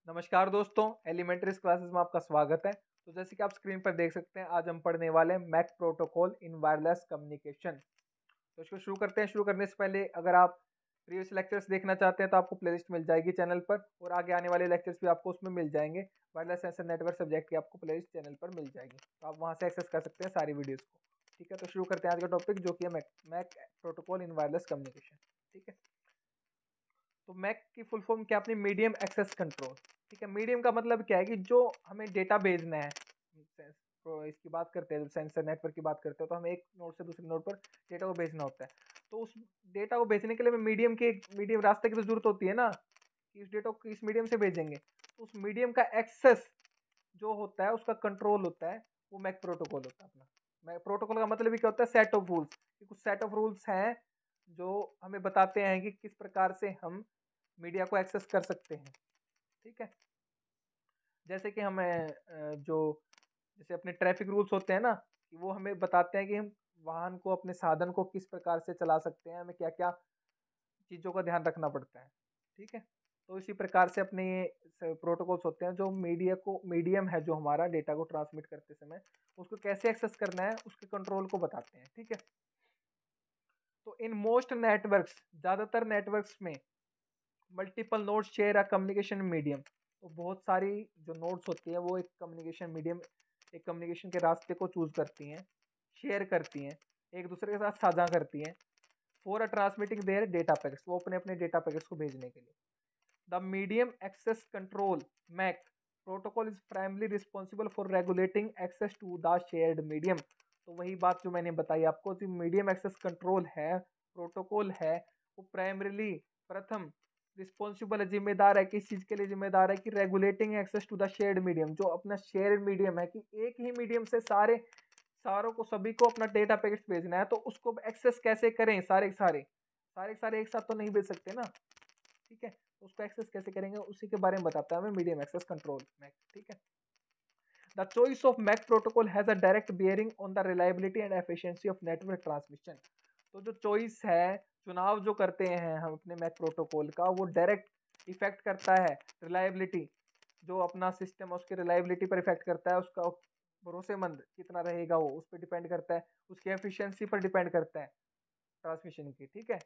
नमस्कार दोस्तों, एलिमेंट्रीज क्लासेस में आपका स्वागत है। तो जैसे कि आप स्क्रीन पर देख सकते हैं, आज हम पढ़ने वाले हैं MAC protocol in wireless communication. तो इसको शुरू करते हैं। शुरू करने से पहले अगर आप प्रीवियस लेक्चर्स देखना चाहते हैं तो आपको प्लेलिस्ट मिल जाएगी चैनल पर, और आगे आने वाले लेक्चर्स भी आपको उसमें मिल जाएंगे। वायरलेस सेंसर नेटवर्क सब्जेक्ट की आपको प्लेलिस्ट चैनल पर मिल जाएगी, तो आप वहाँ से एक्सेस कर सकते हैं सारी वीडियोज़ को। ठीक है, तो शुरू करते हैं आज का टॉपिक, जो कि है MAC protocol in wireless communication. ठीक है, तो मैक की फुल फॉर्म क्या, अपनी मीडियम एक्सेस कंट्रोल। ठीक है, मीडियम का मतलब क्या है कि जो हमें डेटा भेजना है, तो इसकी बात करते हैं, सेंसर नेटवर्क की बात करते हैं, तो हमें एक नोड से दूसरे नोड पर डेटा को भेजना होता है। तो उस डेटा को भेजने के लिए हमें मीडियम रास्ते की तो जरूरत होती है ना, कि उस डेटा को किस मीडियम से भेजेंगे। तो उस मीडियम का एक्सेस जो होता है, उसका कंट्रोल होता है, वो मैक प्रोटोकॉल होता है अपना। मैक प्रोटोकॉल का मतलब ही क्या होता है, सेट ऑफ रूल्स। कुछ सेट ऑफ रूल्स हैं जो हमें बताते हैं कि किस प्रकार से हम मीडिया को एक्सेस कर सकते हैं। ठीक है, जैसे कि हमें जो जैसे अपने ट्रैफिक रूल्स होते हैं ना, कि वो हमें बताते हैं कि हम वाहन को, अपने साधन को किस प्रकार से चला सकते हैं, हमें क्या क्या चीज़ों का ध्यान रखना पड़ता है। ठीक है, तो इसी प्रकार से अपने ये प्रोटोकॉल्स होते हैं जो मीडियम है जो हमारा डेटा को ट्रांसमिट करते समय, उसको कैसे एक्सेस करना है, उसके कंट्रोल को बताते हैं। ठीक है, तो इन मोस्ट नेटवर्क्स, ज़्यादातर नेटवर्क्स में multiple nodes share a communication medium. तो बहुत सारी जो नोड्स होती हैं वो एक कम्युनिकेशन के रास्ते को चूज करती हैं, शेयर करती हैं, एक दूसरे के साथ साझा करती हैं for a transmitting their data packets, वो अपने अपने डेटा पैकेट्स को भेजने के लिए। The medium access control MAC protocol is primarily responsible for regulating access to the shared medium. तो वही बात जो मैंने बताई आपको, जो मीडियम एक्सेस कंट्रोल है, प्रोटोकॉल है, वो प्राइमरीली, प्रथम, रिस्पॉन्सिबल है, जिम्मेदार है, किस चीज़ के लिए जिम्मेदार है, कि regulating access to the shared medium. जो अपना शेयर्ड मीडियम है, कि एक ही मीडियम से सारों को, सभी को अपना डेटा पैकेट्स भेजना है, तो उसको एक्सेस कैसे करें, सारे एक साथ तो नहीं भेज सकते ना। ठीक है, तो उसको एक्सेस कैसे करेंगे, उसी के बारे में बताता है हमें मीडियम एक्सेस कंट्रोल मैक। ठीक है, the choice of MAC protocol has a direct bearing on the reliability and efficiency of network transmission. तो जो चॉइस है, चुनाव जो करते हैं हम अपने मैक प्रोटोकॉल का, वो डायरेक्ट इफेक्ट करता है रिलायबिलिटी, जो अपना सिस्टम है उसकी रिलायबिलिटी पर इफेक्ट करता है, उसका भरोसेमंद कितना रहेगा वो उस पर डिपेंड करता है, उसकी एफिशिएंसी पर डिपेंड करता है ट्रांसमिशन की। ठीक है,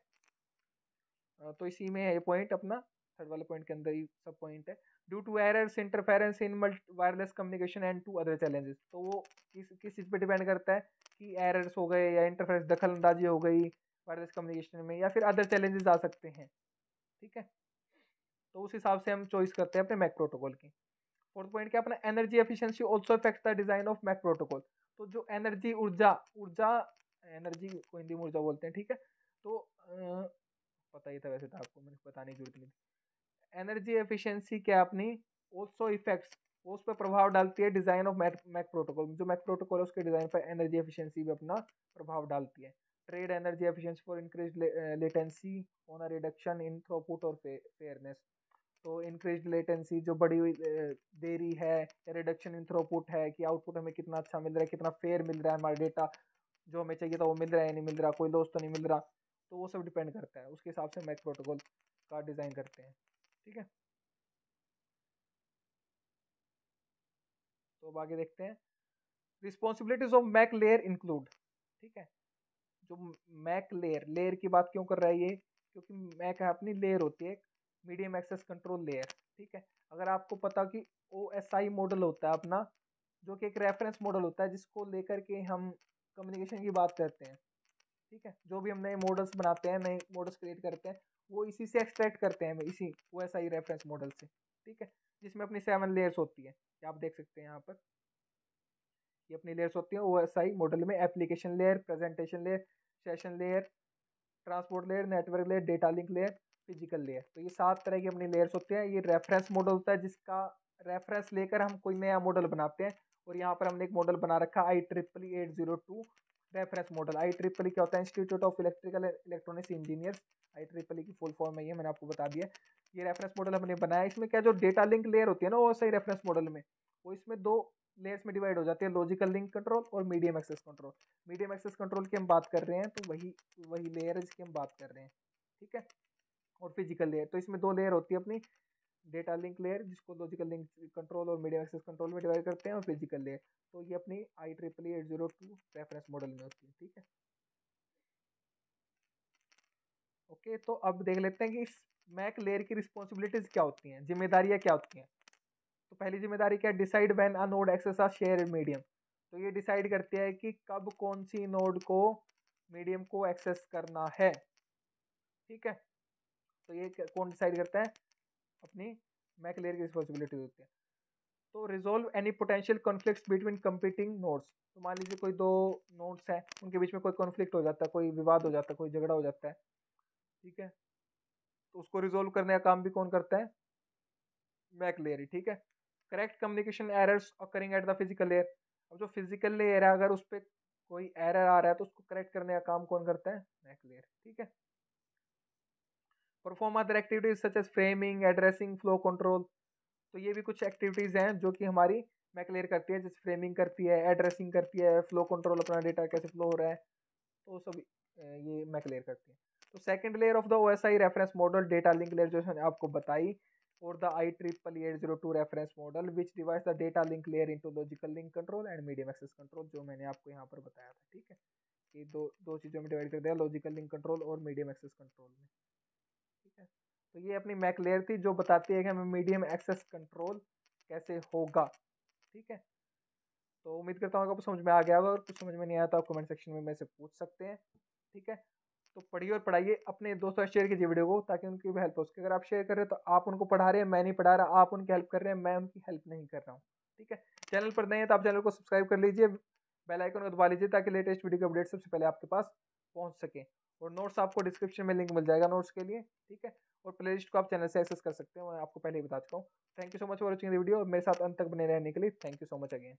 तो इसी में ये पॉइंट अपना थर्ड वाले पॉइंट के अंदर ही सब पॉइंट है। Due to errors, interference in wireless communication and to other challenges. तो वो किस चीज़ पे डिपेंड करता है, कि एरर्स हो गए या इंटरफेरेंस, दखल अंदाजी हो गई वायरलेस कम्युनिकेशन में, या फिर अदर चैलेंजेस आ सकते हैं। ठीक है, तो उस हिसाब से हम चॉइस करते हैं अपने मैक प्रोटोकॉल की। फोर्थ पॉइंट क्या अपना, energy efficiency also affects the design of MAC protocol. तो जो एनर्जी, ऊर्जा ऊर्जा एनर्जी को हिंदी में ऊर्जा बोलते हैं। ठीक है, तो पता ही था वैसे, तो आपको मैंने बताने की जरूरत नहीं थी। एनर्जी एफिशिएंसी क्या अपनी ऑल्सो इफेक्ट्स, वो उस पर प्रभाव डालती है डिजाइन ऑफ मैक प्रोटोकॉल। जो मैक प्रोटोकॉल है उसके डिजाइन पर एनर्जी एफिशिएंसी भी अपना प्रभाव डालती है। Trade energy efficiency for increase latency on a reduction in throughput और फेयरनेस। तो इंक्रीज लेटेंसी, जो बढ़ी हुई देरी है, या रिडक्शन इन थ्रूपुट है, कि आउटपुट हमें कितना अच्छा मिल रहा है, कितना फेयर मिल रहा है, हमारा डेटा जो हमें चाहिए था वो मिल रहा है, नहीं मिल रहा, कोई लॉस तो नहीं मिल रहा। तो वो सब डिपेंड करता है, उसके हिसाब से मैक प्रोटोकॉल का डिज़ाइन करते हैं। ठीक है, तो अब आगे देखते हैं। Responsibilities of MAC layer include. ठीक है, जो मैक लेयर की बात क्यों कर रहा है ये, क्योंकि मैक है अपनी लेयर होती है, मीडियम एक्सेस कंट्रोल लेयर। ठीक है, अगर आपको पता कि OSI मॉडल होता है अपना, जो कि एक रेफरेंस मॉडल होता है, जिसको लेकर के हम कम्युनिकेशन की बात करते हैं। ठीक है, जो भी हम नए मॉडल्स बनाते हैं, नए मॉडल्स क्रिएट करते हैं, वो इसी से एक्सट्रैक्ट करते हैं, इसी OSI रेफरेंस मॉडल से। ठीक है, जिसमें अपनी 7 लेयर्स होती है, ये आप देख सकते हैं यहाँ पर। ये अपनी लेयर्स होती हैं OSI मॉडल में, application layer, presentation layer, session layer, transport layer, network layer, data link layer, physical layer. तो ये 7 तरह की अपनी लेयर्स होती हैं। ये रेफरेंस मॉडल होता है, जिसका रेफरेंस लेकर हम कोई नया मॉडल बनाते हैं। और यहाँ पर हमने एक मॉडल बना रखा IEEE 802 रेफरेंस मॉडल। IEEE क्या होता है, institute of electrical electronics engineers. IEEE की फुल फॉर्म है ये, मैंने आपको बता दिया। ये रेफरेंस मॉडल हमने बनाया। इसमें क्या, जो डेटा लिंक लेयर होती है ना, वो सही रेफरेंस मॉडल में, वो इसमें 2 लेयर्स में डिवाइड हो जाती है, लॉजिकल लिंक कंट्रोल और medium access control. Medium access control की हम बात कर रहे हैं, तो वही लेयर है जिसकी हम बात कर रहे हैं। ठीक है, और फिजिकल लेयर, तो इसमें 2 लेयर होती है अपनी, डेटा लिंक लेयर जिसको लॉजिकल लिंक कंट्रोल और मीडियम एक्सेस कंट्रोल में डिवाइड करते हैं, और फिजिकल लेयर। तो ये अपनी IEEE 802 रेफरेंस मॉडल में होती है, ठीक है। ओके, तो अब देख लेते हैं कि इस मैक लेयर की रिस्पॉन्सिबिलिटीज क्या होती हैं, जिम्मेदारियां क्या होती हैं। तो पहली जिम्मेदारी क्या है, decide when a node access a shared medium. तो ये डिसाइड करते हैं कि कब कौन सी नोड को मीडियम को एक्सेस करना है, ठीक है। तो ये कौन डिसाइड करता है, अपनी मैक लेयर की रिस्पॉन्सिबिलिटी होती है। तो resolve any potential conflicts between competing nodes. तो मान लीजिए कोई दो नोड्स हैं, उनके बीच में कोई कॉन्फ्लिक्ट हो जाता है, कोई विवाद हो जाता है, कोई झगड़ा हो जाता है, ठीक है। तो उसको रिजोल्व करने का काम भी कौन करता है, मैक लेयर ही, ठीक है। Correct communication errors occurring at the physical layer. अब जो फिजिकल लेयर है, अगर उस पर कोई एरर आ रहा है तो उसको करेक्ट करने का काम कौन करता है, मैक लेयर, ठीक है। Perform other activities such as framing, addressing, flow control. तो ये भी कुछ एक्टिविटीज हैं जो कि हमारी मैक लेयर करती है, जैसे फ्रेमिंग करती है, एड्रेसिंग करती है, फ्लो कंट्रोल, अपना डेटा कैसे फ्लो हो रहा है, तो सब ये मैक लेयर करती है। तो second layer of the OSI reference model, data link layer, जो मैंने आपको बताई, और the IEEE 802 reference model which divides the data link layer into logical link control and medium access control, जो मैंने आपको यहाँ पर बताया था, ठीक है। ये दो दो चीज़ों में डिवाइड कर दिया, लॉजिकल लिंक कंट्रोल और मीडियम एक्सेस कंट्रोल में, ठीक है। तो ये अपनी मैक लेयर थी जो बताती है कि हमें मीडियम एक्सेस कंट्रोल कैसे होगा, ठीक है। तो उम्मीद करता हूँ आपको समझ में आ गया होगा, और कुछ समझ में नहीं आया तो आप कमेंट सेक्शन में मेरे से पूछ सकते हैं, ठीक है। तो पढ़िए और पढ़ाइए, अपने दोस्तों से शेयर कीजिए वीडियो को, ताकि उनकी भी हेल्प हो सके। अगर आप शेयर कर रहे हैं तो आप उनको पढ़ा रहे हैं, मैं नहीं पढ़ा रहा, आप उनकी हेल्प कर रहे हैं, मैं उनकी हेल्प नहीं कर रहा हूँ, ठीक है। चैनल पर नए हैं तो आप चैनल को सब्सक्राइब कर लीजिए, बेल आइकन को दबा लीजिए, ताकि लेटेस्ट वीडियो के अपडेट सबसे पहले आपके पास पहुँच सके। और नोट्स आपको डिस्क्रिप्शन में लिंक मिल जाएगा नोट्स के लिए, ठीक है। और प्लेलिस्ट को आप चैनल से एक्सेस कर सकते हैं, मैं आपको पहले ही बता चुका हूँ। Thank you so much for watching the video, और मेरे साथ अंत तक बने रहने के लिए thank you so much again.